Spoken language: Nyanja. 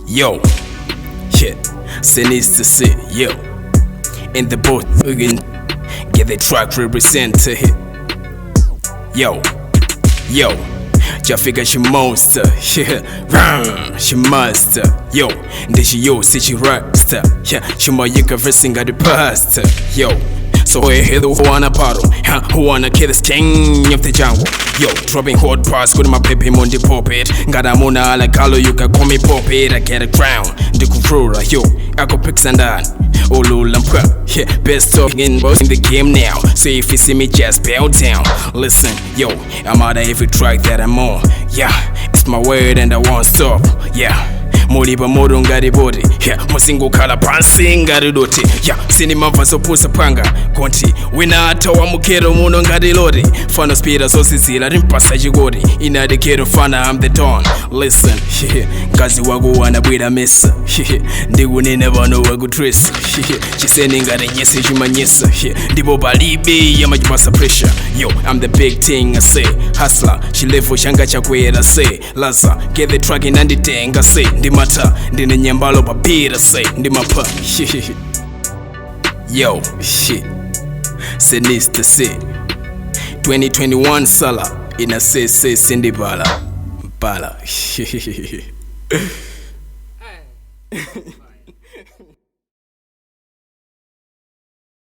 Yo, yeah, Senister sit, yo, in the boat, again, get the track represent to hit. Yo, Jafika she monster, yeah, she master, yo, then she yo, say she rapster, yeah, she my yika versing at the past, yo. So hey, who wanna paddle? Who wanna kill this king of the jungle? Yo, dropping hot parts, good my pepe on the pulpit. Got a mona like Carlo, you can call me puppet. I get a crown, the controller, yo, I go pick and down. Oh, Lampa, yeah, best talking in the game now. So if you see me, just bow down. Listen, yo, I'm out of every track that I'm on. Yeah, it's my word and I won't stop. Yeah. Moliba modo ngari body, yeah, musingo kala pansi ngari doti, yeah, cinema vaso pusa panga, konti, wina ata wa mukero muno ngari lodi, fano speeda so sisila rimpasa jigodi, ina de kero fana I'm the dawn, listen, kazi wagu wana bwida mesa, ndigu nene vano wagu dress, chiseni ngari nyese juma nyesa, ndibo balibi ya majumasa pressure, yo, I'm the big thing I say, hustler, shilevo shanga chakwera say, laza, get the track in andi tenga say, mata ndine nyambalo papira say ndi mapa yo shit Senister say 2021 sala ina say sindi bala